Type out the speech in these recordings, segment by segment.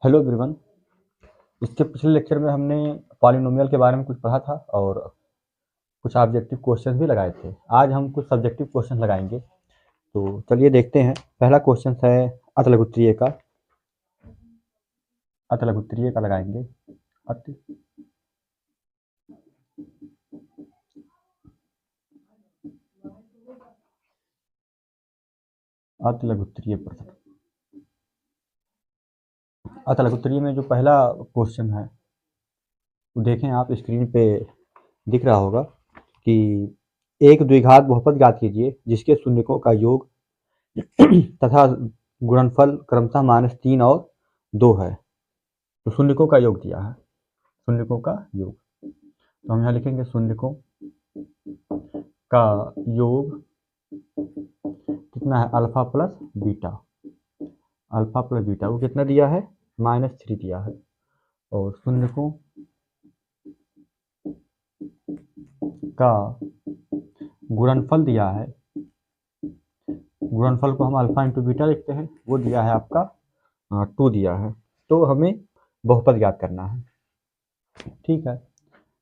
Hello everyone. इसके पिछले lecture में हमने पॉलिनोमियल के बारे में कुछ पढ़ा था और कुछ ऑब्जेक्टिव क्वेश्चन भी लगाए थे। आज हम कुछ सब्जेक्टिव क्वेश्चन लगाएंगे, तो चलिए देखते हैं। पहला क्वेश्चन है अतलघुत्रीय का लगाएंगे। अतलघुत्रीय प्रश्न। अतलघुत्रीय में जो पहला क्वेश्चन है वो देखें, आप स्क्रीन पे दिख रहा होगा कि एक द्विघात बहुपद ज्ञात कीजिए जिसके शून्यकों का योग तथा गुणनफल क्रमशः -3 और 2 है। तो शून्यकों का योग दिया है, शून्यकों का योग। तो हम यहाँ लिखेंगे शून्यकों का योग कितना है, alpha plus beta. Alpha plus beta वो कितना दिया है, -3 दिया है। और शून्यकों का गुणनफल दिया है, गुणनफल को हम अल्फा इंटू बीटा लिखते हैं, वो दिया है आपका 2 दिया है। तो हमें बहुपद ज्ञात करना है, ठीक है।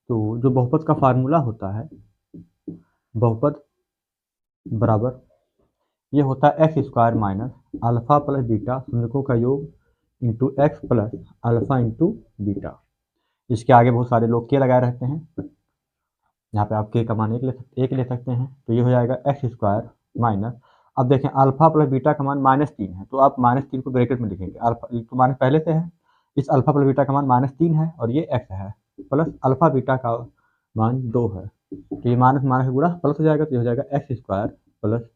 तो जो बहुपद का फार्मूला होता है, बहुपद बराबर ये होता है X square minus alpha plus beta शून्यकों का योग into X plus alpha into beta. इसके आगे बहुत सारे लोग के लगाए रहते हैं, यहाँ पे आप के का मान एक ले सकते हैं। तो ये हो जाएगा एक्स स्क्वायर माइनस, अब देखें अल्फा प्लस बीटा का मान -3 है, तो आप -3 को ब्रैकेट में लिखेंगे। अल्फा तो मान पहले से है, इस अल्फा प्लस बीटा का मान -3 है और ये एक्स है, प्लस अल्फा बीटा का मान 2 है। तो ये माइनस माइनस गुणा प्लस हो जाएगा, तो ये हो जाएगा x square plus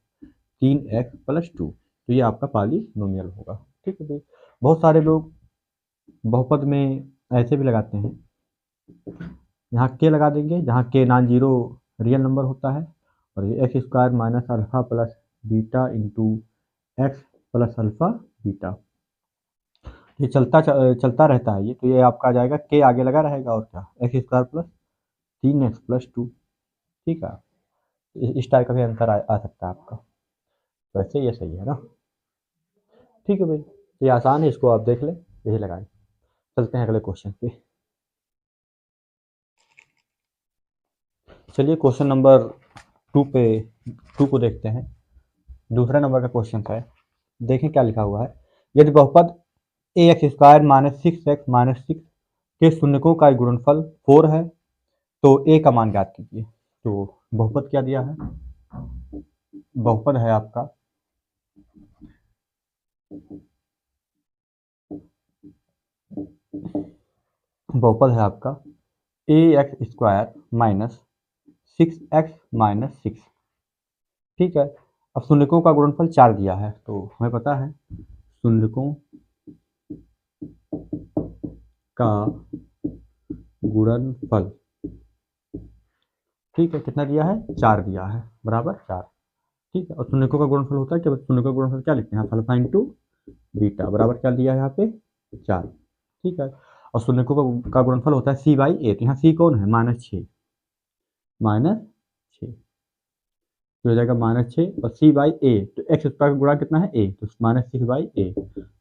3x plus 2। तो ये आपका पॉलिनोमियल होगा, ठीक है भाई। बहुत सारे लोग बहुपद में ऐसे भी लगाते हैं, यहाँ के लगा देंगे जहाँ के नॉन जीरो रियल नंबर होता है, और ये x square minus alpha plus beta into X plus alpha beta. ये चलता रहता है ये, तो ये आपका आ जाएगा के आगे लगा रहेगा और क्या, x square plus 3x plus 2, ठीक है। इस टाइप का भी आंसर आ सकता है आपका। वैसे ये सही है ना, ठीक है भाई। ये आसान है, इसको आप देख लें, यही लगाएं। चलते हैं अगले क्वेश्चन पे। चलिए क्वेश्चन नंबर 2 को देखते हैं। दूसरा नंबर का क्वेश्चन है, देखें क्या लिखा हुआ है। यदि बहुपद A X square minus 6x minus 6 के शून्यकों का गुणनफल 4 है तो ए का मान ज्ञात कीजिए। तो बहुपद क्या दिया है, बहुपद है आपका A X square minus 6x minus 6, ठीक है। अब शून्यकों का गुणनफल 4 दिया है, तो हमें पता है शून्यकों का गुणनफल, ठीक है, कितना दिया है, 4 दिया है, बराबर 4, ठीक है। और शून्यकों का गुणनफल होता है क्या, शून्यकों का गुणनफल क्या लिखते हैं, अल्फा इंटू बीटा, बराबर क्या दिया है यहाँ पे 4, ठीक है। और शून्यकों का गुणनफल होता है सी बाई ए, तो यहाँ सी कौन है, -6, तो हो जाएगा -6 और सी बाई ए, तो एक्स स्क्वायर का गुणा कितना है ए, तो -6 बाई ए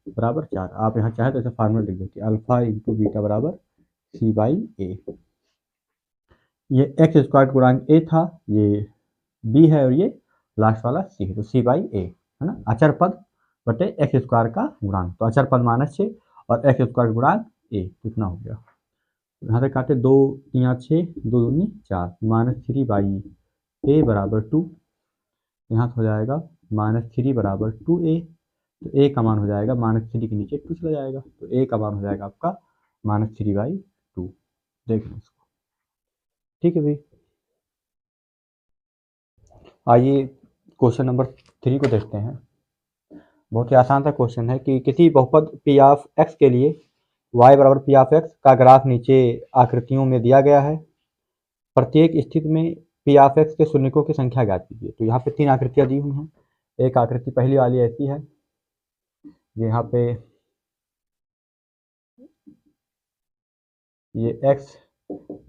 बराबर 4। आप यहाँ चाहे तो ऐसा फार्मूला लिख देते, अल्फा इंटू बीटा बराबर सी बाई ए। ये एक्स स्क्वायर गुणांक ए था, ये बी है और ये लास्ट वाला सी है, तो सी बाई ए है ना। अचर पद बटे एक्स स्क्वायर का गुणांक, तो अचर पद -6 और एक्स स्क्वायर गुणांक ए, कितना हो गया, यहाँ से काटे 2 यहाँ 6 2 दूनी 4, -3 बाई ए बराबर 2। यहाँ से हो जाएगा -3 बराबर 2a, तो a का मान हो जाएगा -3 के नीचे 2 चला जाएगा, तो a का मान हो जाएगा आपका -3/2। देख लें इसको, ठीक है भाई। आइए क्वेश्चन नंबर 3 को देखते हैं। बहुत ही आसान सा क्वेश्चन है कि किसी बहुपद p ऑफ x के लिए y बराबर p ऑफ x का ग्राफ नीचे आकृतियों में दिया गया है। प्रत्येक स्थिति में p ऑफ x के शून्यकों की संख्या ज्ञात कीजिए। तो यहाँ पे 3 आकृतियाँ दी हुई हैं। एक आकृति पहली वाली ऐसी है, यहाँ पे ये x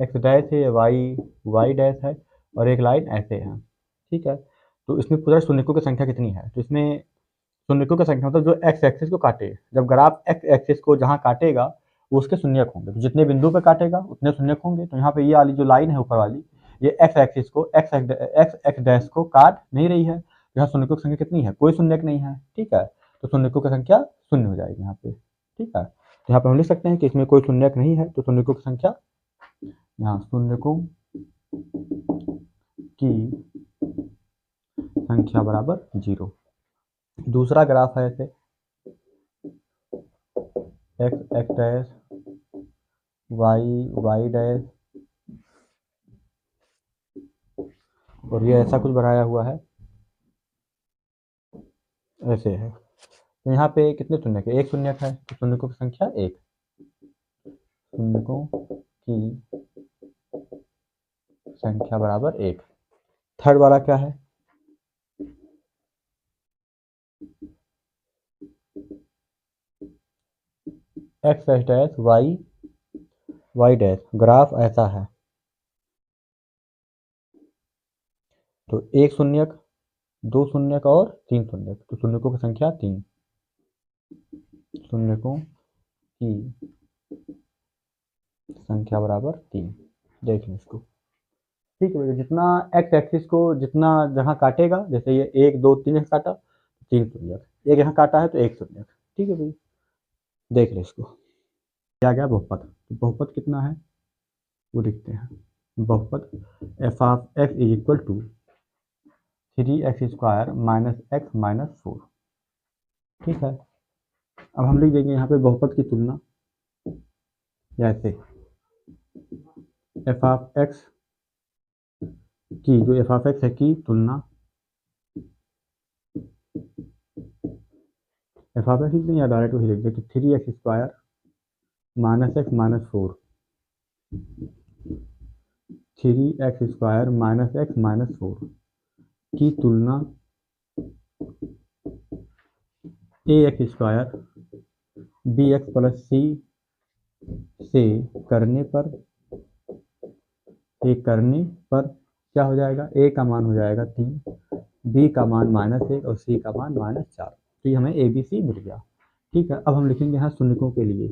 एक्स डैश है, ये वाई डैश है, और एक लाइन ऐसे है। ठीक है, तो इसमें पूरा शून्यकों की संख्या कितनी है, तो इसमें शून्यकों की संख्या मतलब जो एक्स एक्सिस को काटे, जब ग्राफ एक्स एक्सिस को जहाँ काटेगा वो उसके शून्यक होंगे, तो जितने बिंदु पे काटेगा उतने शून्यक होंगे। तो यहाँ पे ये वाली जो लाइन है ऊपर वाली, ये एक्स एक्सिस को एक्स एक्स डैश को काट नहीं रही है। यहाँ शून्यकों की संख्या कितनी है, कोई शून्यक नहीं है। ठीक है, तो शून्यकों की संख्या शून्य हो जाएगी यहाँ पे। ठीक है, तो यहाँ पे हम लिख सकते हैं कि इसमें कोई शून्यक नहीं है, तो शून्यकों की संख्या, यहाँ शून्यकों की संख्या बराबर 0। दूसरा ग्राफ है ऐसे x x dash y dash, और ये ऐसा कुछ बनाया हुआ है, ऐसे है। तो यहाँ पे कितने शून्यक है, एक शून्यक है, तो शून्यकों की संख्या 1, शून्यकों की संख्या बराबर 1। थर्ड वाला क्या है, x s dash y dash, graph ऐसा है, तो एक शून्यक, दो शून्यक और तीन शून्यक, तो शून्यकों की संख्या 3, शून्यकों की संख्या बराबर 3। देख लें इसको। ठीक है भैया, जितना एक्स एक्सिस को जितना जहाँ काटेगा, जैसे ये 1 2 3 काटा, 3 शून्यक, एक यहाँ काटा है तो एक शून्यक। ठीक है भैया, देख ले इसको। क्या गया बहुपद, तो बहुपद कितना है वो देखते हैं। बहुपद f of x is equal to 3x² minus x minus 4। ठीक है, अब हम लिख देंगे यहाँ पे बहुपद की तुलना, जैसे एफ ऑफ एक्स की, जो एफ ऑफ एक्स है की तुलना, एफ ऑफ एक्स नहीं, या डायरेक्ट वही लिख दे, तो 3x² minus x minus 4, 3x² minus x minus 4 की तुलना ax² bx प्लस c से करने पर क्या हो जाएगा, a का मान हो जाएगा 3, b का मान -1 और c का मान -4। तो ये हमें ए बी सी मिल गया। ठीक है, अब हम लिखेंगे यहाँ शून्यकों के लिए,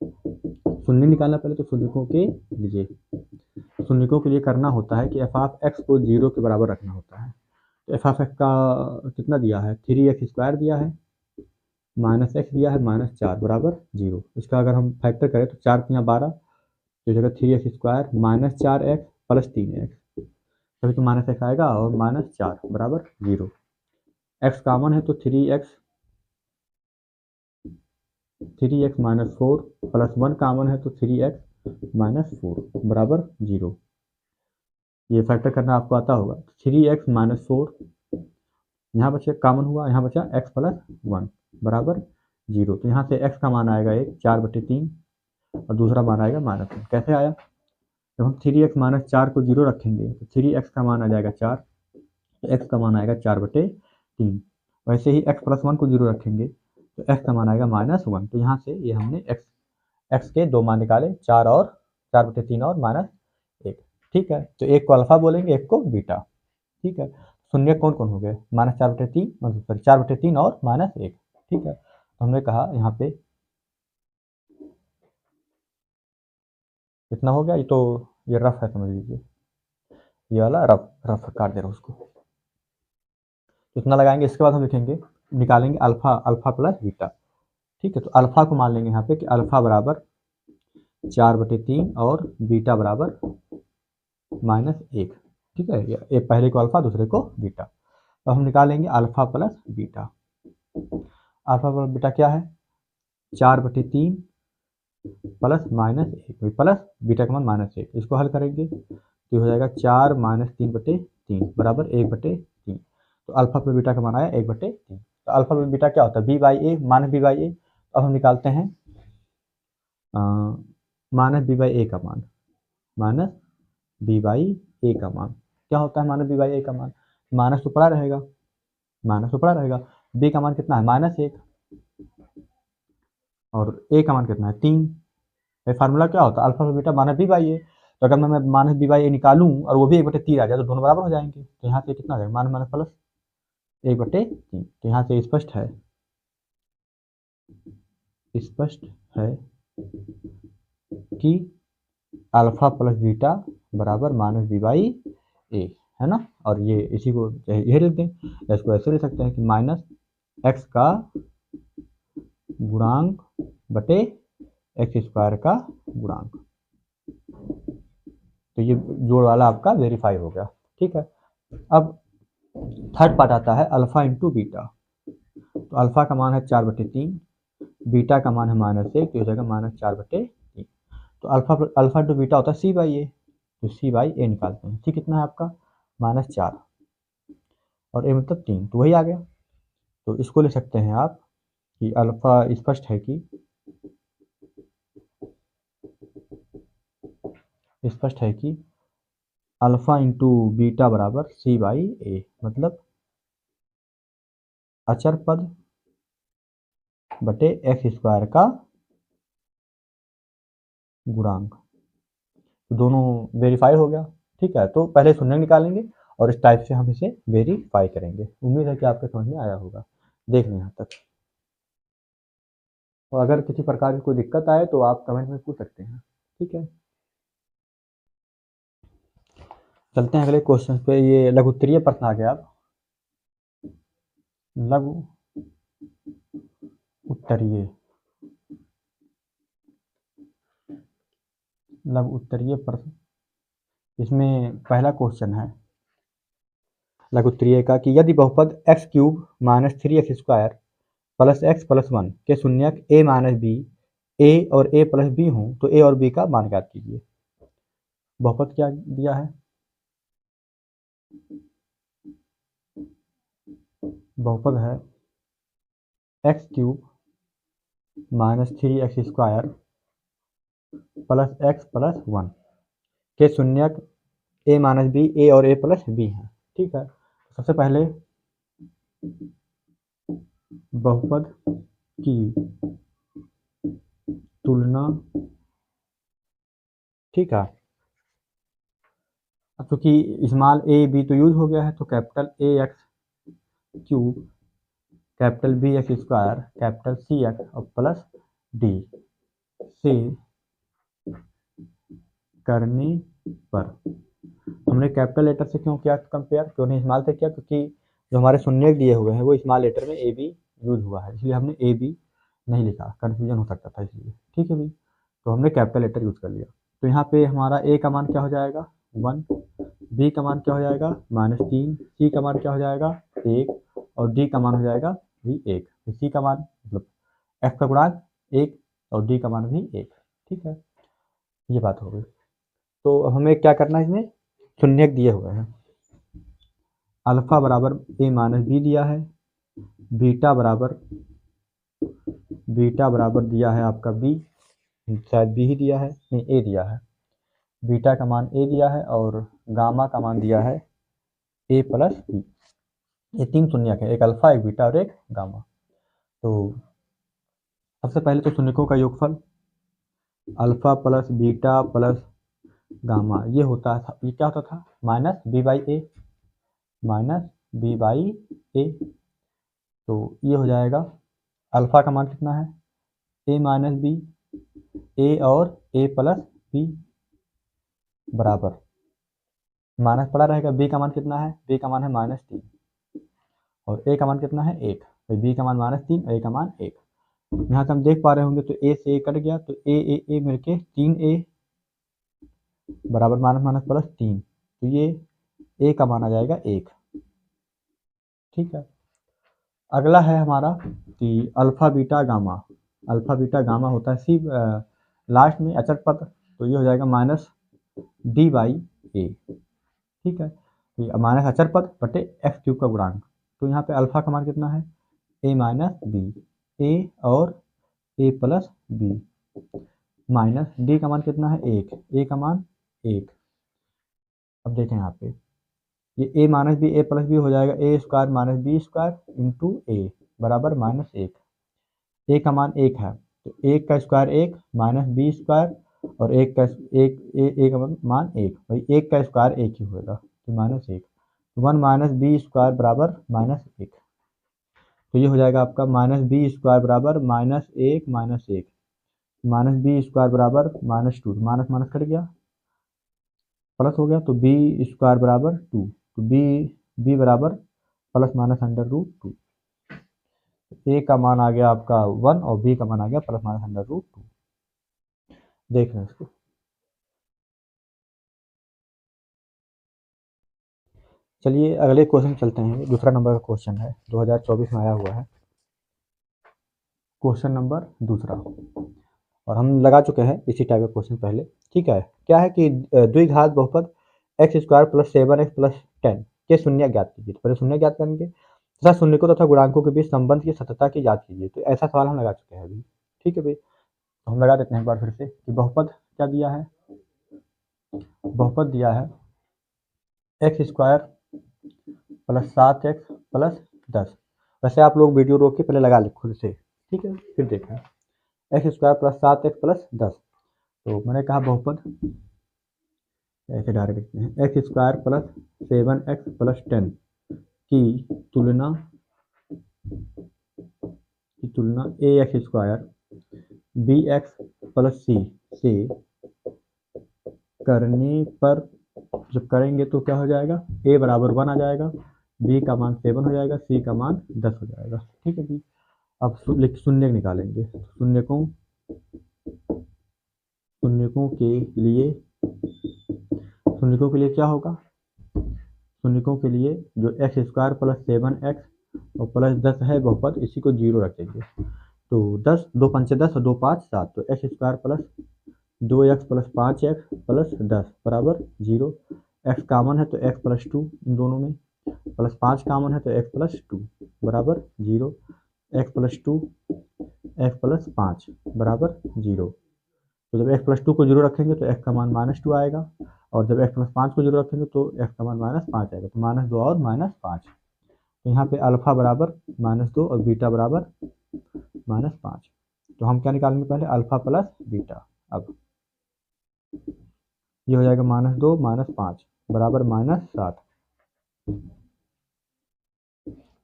शून्य निकालना पहले, तो शून्यकों के लिए, शून्यकों के लिए करना होता है कि एफ ऑफ एक्स को 0 के बराबर रखना होता है। तो एफ ऑफ एक्स का कितना दिया है, 3x² दिया है, माइनस एक्स दिया है -4 बराबर 0। इसका अगर हम फैक्टर करें तो 4 × 12, तो जगह 3x² minus 4x plus 3x, तभी तो माइनस एक्स आएगा, और -4 बराबर 0। एक्स कॉमन है तो 3x माइनस 4 प्लस 1 कॉमन है तो 3x माइनस 4 बराबर 0। ये फैक्टर करना आपको आता होगा। 3x माइनस 4 यहाँ बचा, कॉमन हुआ, यहाँ बचा x प्लस 1 बराबर 0। तो यहाँ से x का मान आएगा 1, 4/3, और दूसरा मान आएगा -1। कैसे आया, जब हम 3x माइनस 4 को 0 रखेंगे तो 3x का मान आ जाएगा 4, तो x का मान आएगा 4/3। वैसे ही x प्लस 1 को 0 रखेंगे तो x का मान आएगा -1। तो यहाँ से ये हमने x के दो मान निकाले, 4 और 4/3 और -1। ठीक है, तो एक को अल्फा बोलेंगे, एक को बीटा। ठीक है, शून्य कौन कौन हो गए, -4/3, सॉरी 4/3 और -1। ठीक है, तो हमने कहा यहाँ पे कितना हो गया, ये तो ये रफ है, समझ लीजिए, ये वाला रफ रफ काट दे रहा हूँ उसको। इतना लगाएंगे, इसके बाद हम लिखेंगे, निकालेंगे अल्फा, अल्फा प्लस बीटा। ठीक है, तो अल्फा को मान लेंगे यहाँ पे कि अल्फा बराबर 4/3 और बीटा बराबर -1। ठीक है, ये पहले को अल्फा, दूसरे को बीटा। तो हम निकालेंगे alpha plus beta. Alpha plus beta क्या है, 4/3 प्लस -1, प्लस बीटा का मान -1। इसको हल करेंगे तो हो जाएगा 4 - 3/3 बराबर 1/3। तो अल्फा प्लस बीटा का मान आया 1/3। तो अल्फा प्लस बीटा क्या होता है, b/a माइनस b/a। अब हम निकालते हैं माइनस b/a का मान, माइनस b/a का मान क्या होता है, माइनस b/a का मान, माइनस ऊपरा रहेगा, माइनस ऊपरा रहेगा। b का मान कितना है, -1, और a का मान कितना है, 3। भाई फार्मूला क्या होता है, alpha plus beta minus B by A. तो अगर मैं माइनस बी बाई ए निकालूं और वो भी 1/3 आ जाए तो दोनों बराबर हो जाएंगे। तो यहाँ से कितना आ जाएगा, माइनस माइनस प्लस 1/3। तो यहाँ से स्पष्ट है कि अल्फा प्लस बीटा बराबर माइनस बी बाई ए, है ना। और ये इसी को यही लिख दें, या इसको ऐसे लिख सकते हैं कि माइनस एक्स का गुणांक बटे एक्स स्क्वायर का गुणांक। तो ये जोड़ वाला आपका वेरीफाई हो गया, ठीक है। अब थर्ड पार्ट आता है अल्फा इंटू बीटा। तो अल्फा का मान है 4/3, बीटा का मान है -1, तो हो जाएगा -4/3। तो अल्फा इंटू बीटा होता है सी बाई ए, तो सी बाई ए निकालते हैं। सी कितना है आपका, -4 और ए मतलब 3, तो वही आ गया। तो इसको ले सकते हैं आप कि अल्फा स्पष्ट है कि अल्फा इंटू बीटा बराबर सी बाई ए, मतलब अचर पद बटे एक्स स्क्वायर का गुणांक। तो दोनों वेरीफाई हो गया, ठीक है। तो पहले शून्य निकालेंगे और इस टाइप से हम इसे वेरीफाई करेंगे। उम्मीद है कि आपके समझ में आया होगा। देख लें यहाँ तक। और अगर किसी प्रकार की कोई दिक्कत आए तो आप कमेंट में पूछ सकते हैं, ठीक है। चलते हैं अगले क्वेश्चन पे। ये लघु उत्तरीय प्रश्न आ गया। अब लघु उत्तरीय प्रश्न, इसमें पहला क्वेश्चन है लघु उत्तरीय का कि यदि बहुपद x cube minus 3x² plus x plus 1 के शून्यक a माइनस बी, ए और a प्लस बी हों तो a और b का मान ज्ञात कीजिए। बहुपद क्या दिया है, बहुपद है x cube minus 3x² plus x plus 1 के शून्यक a माइनस बी, ए और a प्लस बी हैं, ठीक है। सबसे पहले बहुपद की तुलना, ठीक है। अब चूंकि स्मॉल ए बी तो यूज हो गया है, तो capital a x cube capital b x square capital c x और प्लस डी से करने पर, हमने कैपिटल लेटर से क्यों किया कंपेयर, क्यों नहीं स्मॉल से किया, क्योंकि जो हमारे शून्य दिए हुए हैं वो स्मॉल लेटर में ए बी यूज हुआ है, इसलिए हमने ए बी नहीं लिखा, कन्फ्यूजन हो सकता था इसलिए, ठीक है भाई। तो हमने कैपिटल लेटर यूज कर लिया। तो यहाँ पे हमारा ए का मान क्या हो जाएगा 1, बी का मान क्या हो जाएगा -3, सी का मान क्या हो जाएगा 1 और डी का मान हो जाएगा भी 1। तो सी का मान मतलब एक्स का गुणांक 1 और डी का मान भी 1, ठीक है। ये बात हो गई। तो हमें क्या करना है, इसमें शून्यक दिए हुए हैं। अल्फा बराबर ए माइनस बी दिया है, बीटा बराबर दिया है आपका बी, शायद बी ही दिया है, नहीं ए दिया है। बीटा का मान ए दिया है और गामा का मान दिया है ए प्लस बी। ये 3 शून्यक है, एक अल्फा, एक बीटा और एक गामा। तो सबसे पहले तो शून्यकों का योगफल alpha plus beta plus gamma, ये होता था, ये क्या होता था माइनस बी बाई ए। तो ये हो जाएगा अल्फा का मान कितना है ए माइनस बी, ए और ए प्लस बी बराबर माइनस पड़ा रहेगा। बी का मान कितना है, बी का मान है -3 और ए का मान कितना है 1। तो बी का मान -3 और ए का मान 1। यहाँ से हम देख पा रहे होंगे, तो ए से ए कट गया, तो ए मिलके 3a बराबर -+3। तो ये ए का मान आ जाएगा 1, ठीक है। अगला है हमारा कि अल्फा बीटा गामा होता है सी लास्ट में अचर पद, तो ये हो जाएगा -d/a, ठीक है। तो माइनस अचर पद बटे एक्स क्यूब का गुणांक। तो यहाँ पे अल्फा का मान कितना है a माइनस बी, ए और a plus b, minus d का मान कितना है 1, ए का मान 1। अब देखें यहाँ पे ये a minus B, A plus B हो जाएगा A square minus B square into A बराबर -1। ए का मान 1 है, तो एक का स्क्वायर एक माइनस बी स्क्वायर और एक का एक मान एक, भाई एक का स्क्वायर एक ही होगा तो माइनस एक, वन माइनस बी स्क्वायर बराबर माइनस एक। तो ये हो जाएगा आपका माइनस बी स्क्वायर बराबर माइनस एक, माइनस बी स्क्वायर बराबर minus two, minus minus cut गया प्लस हो गया, तो बी स्क्वायर बराबर टू, तो बी बराबर plus minus under root two. A का मान आ गया आपका वन और बी का मान आ गया plus minus under root two. देख लें इसको। चलिए अगले क्वेश्चन चलते हैं, दूसरा नंबर का क्वेश्चन है, 2024 में आया हुआ है क्वेश्चन नंबर दूसरा, और हम लगा चुके हैं इसी टाइप का क्वेश्चन पहले। ठीक है, क्या है कि द्विघात बहुपद x square plus seven X plus ten के शून्य ज्ञात कीजिए। तो पहले शून्य ज्ञात करेंगे तथा शून्यकों तथा गुणांकों के बीच संबंध की सत्यता की जांच कीजिए। तो ऐसा सवाल हम लगा चुके हैं अभी। ठीक है भाई, तो हम लगा देते हैं एक बार फिर से कि बहुपद क्या दिया है, बहुपद दिया है एक्स स्क्वायर प्लस सात एक्स प्लस दस। वैसे आप लोग वीडियो रोक के पहले लगा ले खुद से, ठीक है, फिर देखें। एक्स स्क्वायर प्लस सात एक्स प्लस दस, तो मैंने कहा बहुपद ऐसे डायरेक्ट लिखते हैं, X square plus seven X plus ten की तुलना A X square B X plus C से करने पर जब करेंगे तो क्या हो जाएगा, ए बराबर वन आ जाएगा, बी का मान सेवन हो जाएगा, सी का मान 10 हो जाएगा। ठीक है जी, अब शून्य निकालेंगे। शून्यकों के लिए क्या होगा, शून्यकों के लिए जो x square plus seven x और प्लस दस है बहुपद, इसी को जीरो रखेंगे। तो दस, दो पंचे दस और दो पाँच सात, तो एक्स स्क्वायर प्लस दो एक्स प्लस पाँच एक्स प्लस दस बराबर जीरो। एक्स कामन है तो एक्स प्लस टू इन दोनों में, प्लस पाँच कामन है तो एक्स प्लस टू बराबर zero. X plus two x plus पाँच बराबर जीरो। तो जब एक्स प्लस टू को जीरो रखेंगे तो एक्स का मान माइनस टू आएगा, और जब एक्स प्लस पाँच को जीरो रखेंगे तो एक्स का मान माइनस पाँच आएगा। तो माइनस दो और माइनस पाँच, तो यहाँ पे अल्फा बराबर माइनस दो और बीटा बराबर माइनस पाँच। तो हम क्या निकालेंगे पहले, अल्फा प्लस बीटा। अब ये हो जाएगा माइनस दो माइनस पाँच बराबर माइनस सात।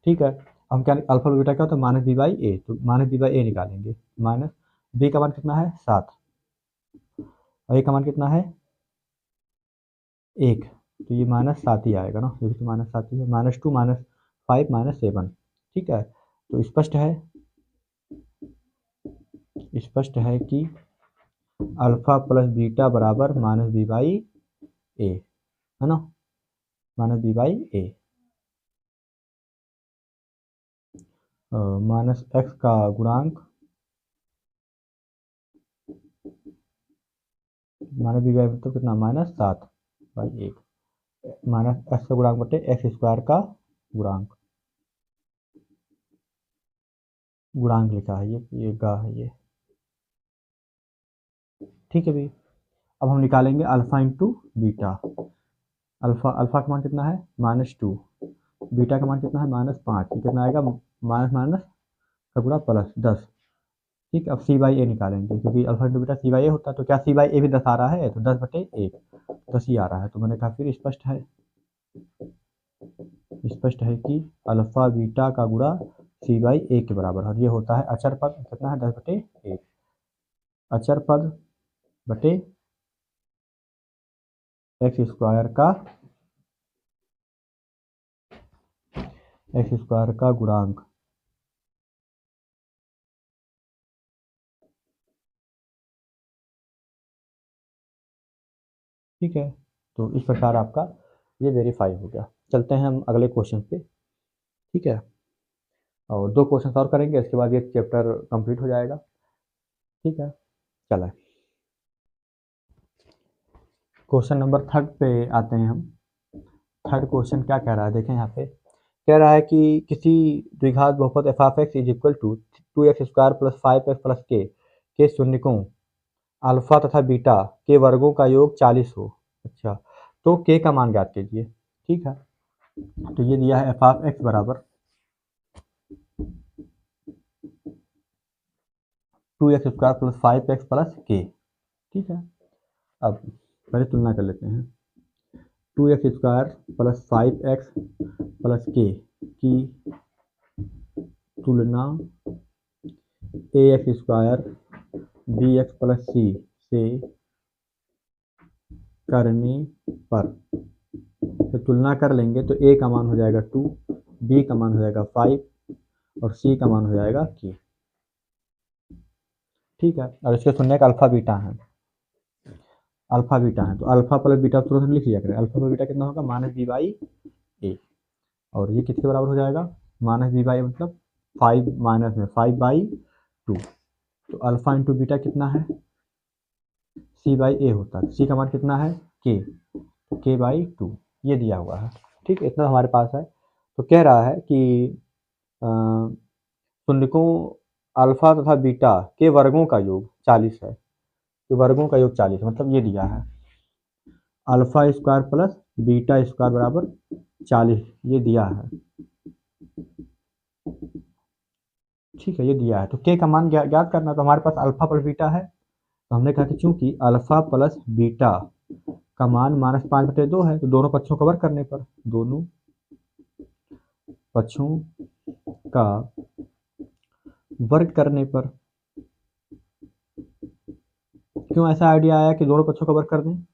ठीक है, हम क्या अल्फा बीटा क्या होता है, माइनस बी बाई ए, तो माइनस बी बाई ए निकालेंगे। माइनस बी का मान कितना है सात और ए का मान कितना है एक, तो ये माइनस सात ही आएगा ना, ये तो माइनस सात ही है। Minus two minus five minus seven. ठीक है, तो स्पष्ट है कि अल्फा प्लस बीटा बराबर माइनस बी बाई ए, है ना, minus B by a. Minus x का गुणांक माइनस बी बाई मतलब कितना, माइनस सात बाई एक, माइनस एक्स का गुणांक बटे एक्स स्क्वायर का गुणांक, गुणांक लिखा है ये गा है ये। ठीक है भाई, अब हम निकालेंगे अल्फा इंटू बीटा। अल्फा का मान कितना है माइनस टू, बीटा का मान कितना है माइनस पाँच, कितना आएगा माइनस माइनस का गुणा प्लस दस। ठीक, अब सी बाई ए निकालेंगे, क्योंकि alpha into beta C by A होता है, तो क्या सी बाई ए भी 10 आ रहा है, तो 10 बटे एक 10 ही आ रहा है। तो मैंने कहा फिर स्पष्ट है कि अल्फा बीटा का गुणा सी बाई ए के बराबर, और ये होता है अचर पद, कितना है 10 बटे एक, अचर पद बटे एक्स स्क्वायर का गुणांक। ठीक है, तो इस प्रकार आपका ये वेरीफाई हो गया। चलते हैं हम अगले क्वेश्चन पे। ठीक है, और दो क्वेश्चन और करेंगे, इसके बाद ये चैप्टर कंप्लीट हो जाएगा। ठीक है, चलें क्वेश्चन नंबर थर्ड पे आते हैं हम। थर्ड क्वेश्चन क्या कह रहा है, देखें यहाँ पे कह रहा है कि किसी द्विघात बहुपद f of x is equal to two x square plus five x plus के शून्यकों अल्फा तथा बीटा के वर्गों का योग 40 हो। अच्छा, तो के का मान ज्ञात कीजिए। ठीक है, तो ये दिया है एफ ऑफ एक्स बराबर 2x² plus 5x plus k। ठीक है, अब पहले तुलना कर लेते हैं। 2x² plus 5x plus k की तुलना ax² bx प्लस c से करने पर, तो तुलना कर लेंगे तो a का मान हो जाएगा 2, b का मान हो जाएगा 5 और c का मान हो जाएगा k। ठीक है, और इसके शून्य का अल्फा बीटा है, अल्फा बीटा है, तो अल्फा प्लस बीटा तुरंत लिख लिया करें। अल्फा प्लस बीटा कितना होगा, -b/a, और ये किसके बराबर हो जाएगा, -b/a मतलब 5 माइनस में 5/2। तो अल्फा इंटू बीटा कितना है, c/a होता है। c का मान कितना है, k/2, ये दिया हुआ है। ठीक है, इतना हमारे पास है। तो कह रहा है कि शून्यकों अल्फा तथा बीटा के वर्गों का योग 40 है। तो वर्गों का योग 40 मतलब ये दिया है, alpha square plus beta square बराबर 40, ये दिया है। ठीक है, ये दिया है। तो के का मान ज्ञात करना, तो हमारे पास अल्फा प्लस बीटा है, तो हमने कहा कि चूंकि अल्फा प्लस बीटा का मान -5/2 है, तो दोनों पक्षों का वर्ग करने पर, दोनों पक्षों का वर्ग करने पर, क्यों ऐसा आइडिया आया कि दोनों पक्षों का वर्ग कर दें,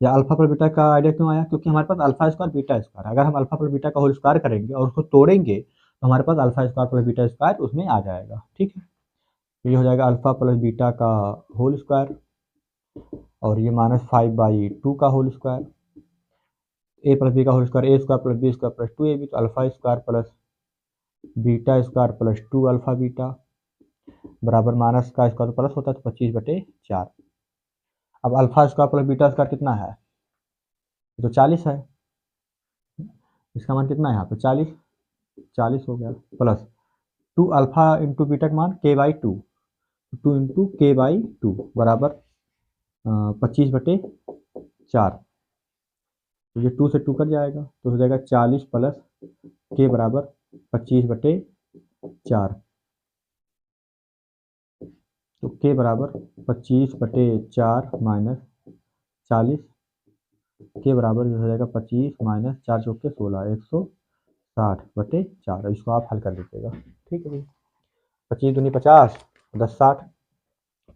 या अल्फा पर बीटा का आइडिया क्यों आया, क्योंकि हमारे पास अल्फा स्क्वायर बीटा स्क्वायर, अगर हम अल्फा पर बीटा का होल स्क्वायर करेंगे और उसको तोड़ेंगे तो हमारे पास alpha square plus beta square उसमें आ जाएगा। ठीक है, तो ये हो जाएगा अल्फा प्लस बीटा का होल स्क्वायर, और ये -5/2 का whole square, A plus B का whole square, a² plus b² plus 2ab, तो alpha square plus beta square plus 2 alpha beta बराबर माइनस का स्क्वायर प्लस होता है तो 25/4। अब alpha square plus beta square कितना है, तो 40 है, इसका मान कितना है यहाँ पे 40 हो गया, प्लस 2 अल्फा इंटू बीटा का मान k/2, 2 इंटू k/2 बराबर 25/4। तो ये 2 से 2 कट जाएगा, तो हो जाएगा 40 प्लस k बराबर 25/4। तो k बराबर 25/4 माइनस 40, के बराबर हो जाएगा 25 माइनस 4 चौके 16, 160/4। इसको आप हल कर लीजिएगा। ठीक है भाई, 25 दूनी 50, 10 60,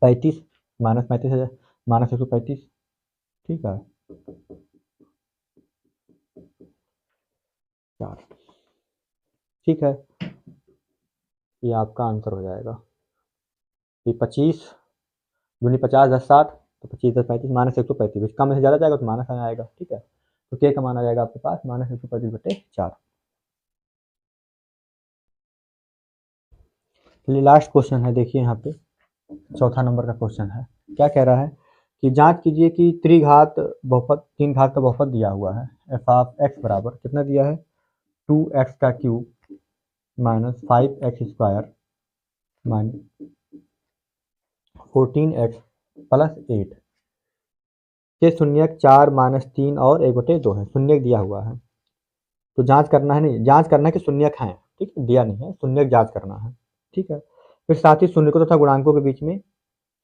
35 माइनस 35 माइनस 135। ठीक है, 4। ठीक है, ये आपका आंसर हो जाएगा। ये 25 दूनी 50, 10 60, तो 25 10 35 माइनस 135, कम से ज़्यादा जाएगा तो माइनस आ जाएगा। ठीक है, तो के का मान आ जाएगा आपके पास -135/4। चलिए लास्ट क्वेश्चन है, देखिए यहाँ पे चौथा नंबर का क्वेश्चन है। क्या कह रहा है कि जांच कीजिए कि त्रिघात बहुपद, 3 घात का बहुपद दिया हुआ है, f(x) बराबर कितना दिया है, 2x³ minus 5x² minus 14x plus 8 के शून्यक 4 माइनस 3 और 1/2 है। शून्यक दिया हुआ है, तो जांच करना है, नहीं जांच करना है कि शून्यक है। ठीक है, दिया नहीं है, शून्यक जांच करना है। ठीक है, फिर साथ ही शून्यकों तथा गुणांकों के बीच में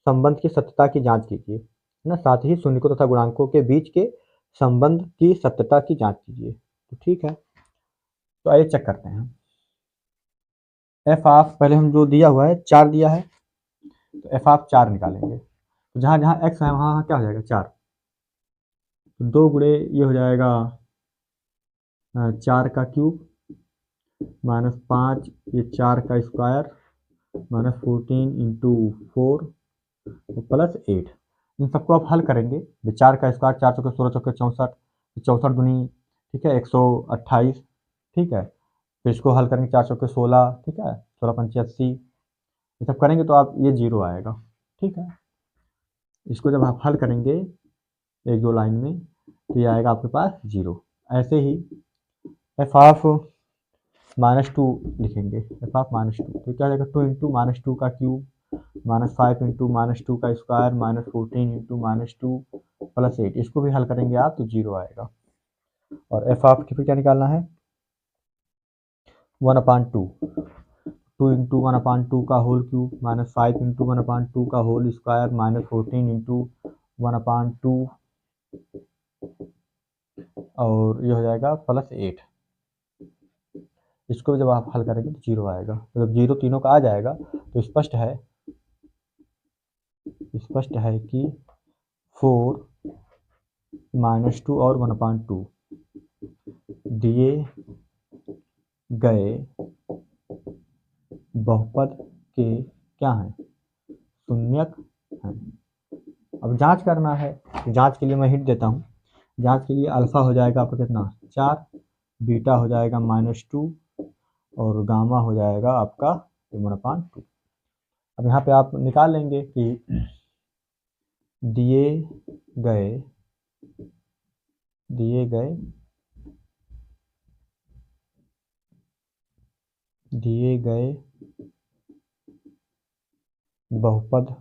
संबंध की सत्यता की जांच कीजिए, है ना। साथ ही शून्यकों तथा गुणांकों के बीच के संबंध की सत्यता की जांच कीजिए। तो ठीक है, तो आइए चेक करते हैं। f(, पहले हम जो दिया हुआ है 4 दिया है, तो f(4) निकालेंगे, तो जहाँ जहाँ x है वहाँ क्या हो जाएगा 4, तो 2 गुणे ये हो जाएगा 4 का क्यूब माइनस 5, ये 4 का स्क्वायर माइनस 14 इंटू 4 प्लस 8। इन सबको आप हल करेंगे, 4 का स्क्वायर 4 चौके 16 चौके 64, 64 दूनी ठीक है 128। ठीक है, फिर इसको हल करेंगे 4 चौके 16, ठीक है 16 पंचे 80, ये सब करेंगे तो आप ये 0 आएगा। ठीक है, इसको जब आप हल करेंगे 1-2 लाइन में तो ये आएगा आपके पास 0। ऐसे ही f(-2) लिखेंगे, f(-2) तो क्या आएगा 2 इंटू -2 का क्यूब माइनस 5 इंटू -2 का स्क्वायर माइनस 14 इंटू -2 प्लस 8। इसको भी हल करेंगे आप तो 0 आएगा। और f(की) फिर क्या निकालना है 1/2, 2 × 1/2 का होल क्यूब माइनस 5 × 1/2 का होल स्क्वायर माइनस 14 × 1/2 और ये हो जाएगा +8। इसको जब आप हल करेंगे तो 0 आएगा। तो जब 0 तीनों का आ जाएगा तो स्पष्ट है कि 4 - 2 और 1/2 दिए गए बहुपद के क्या हैं, शून्यक हैं। अब जांच करना है, जांच के लिए मैं हिंट देता हूँ। जांच के लिए अल्फा हो जाएगा आपका कितना 4, बीटा हो जाएगा -2 और गामा हो जाएगा आपका 1/2। अब यहाँ पे आप निकाल लेंगे कि दिए गए बहुपद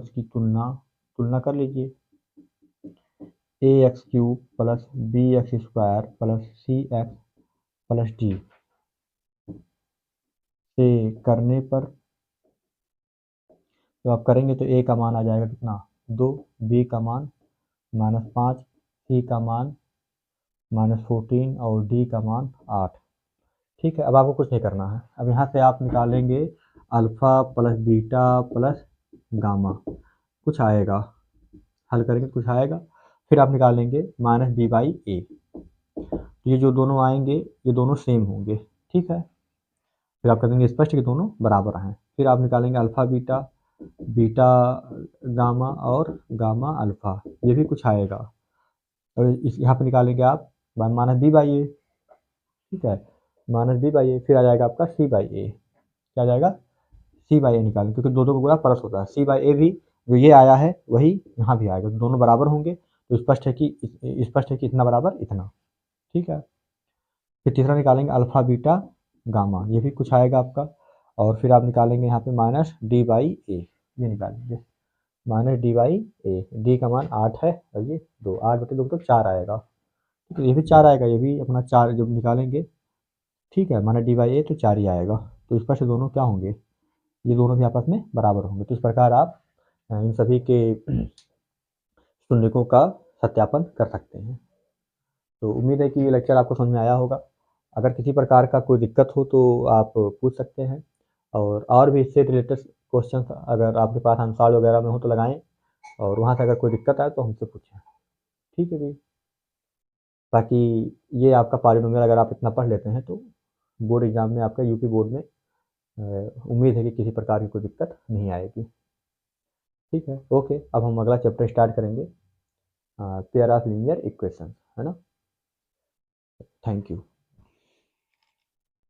की तुलना कर लीजिए। ax³ + bx² + cx + d से करने पर तो आप करेंगे तो a का मान आ जाएगा कितना 2, b का मान -5, c का मान -14 और d का मान 8। ठीक है, अब आपको कुछ नहीं करना है। अब यहाँ से आप निकालेंगे अल्फ़ा + बीटा + गामा, कुछ आएगा, हल करेंगे कुछ आएगा। फिर आप निकालेंगे -b/a, ये जो दोनों आएंगे ये दोनों सेम होंगे। ठीक है, फिर आप करेंगे स्पष्ट कि दोनों बराबर हैं। फिर आप निकालेंगे अल्फ़ा बीटा, बीटा गामा और गामा अल्फ़ा, ये भी कुछ आएगा। और इस यहाँ पे निकालेंगे आप -b/a। ठीक है, -b/a, फिर आ जाएगा आपका c/a। क्या आ जाएगा c/a निकालें, क्योंकि दो को गुणा परस होता है। c/a भी जो ये आया है वही यहाँ भी आएगा, तो दोनों बराबर होंगे। तो स्पष्ट है कि इतना बराबर इतना। ठीक है, फिर तीसरा निकालेंगे अल्फ़ा बीटा गामा, ये भी कुछ आएगा आपका। और फिर आप निकालेंगे यहाँ पे -d/a, ये निकालेंगे -d/a, d का मान 8 है और ये 2, 8/2 तो 4 आएगा। तो ये भी 4 आएगा, ये भी अपना 4 जब निकालेंगे, ठीक है, -d/a तो 4 ही आएगा। तो इस पर से दोनों क्या होंगे, ये दोनों भी आपस में बराबर होंगे। तो इस प्रकार आप इन सभी के शून्यकों का सत्यापन कर सकते हैं। तो उम्मीद है कि ये लेक्चर आपको समझ में आया होगा। अगर किसी प्रकार का कोई दिक्कत हो तो आप पूछ सकते हैं, और भी इससे रिलेटेड क्वेश्चंस अगर आपके पास आंसर वगैरह में हो तो लगाएं, और वहाँ से अगर कोई दिक्कत आए तो हमसे पूछें। ठीक है जी, बाकी ये आपका पॉलिनोमियल अगर आप इतना पढ़ लेते हैं तो बोर्ड एग्जाम में आपका यूपी बोर्ड में उम्मीद है कि किसी प्रकार की कोई दिक्कत नहीं आएगी। ठीक है, ओके, अब हम अगला चैप्टर स्टार्ट करेंगे, पेयर ऑफ लीनियर इक्वेशन, है ना। Thank you.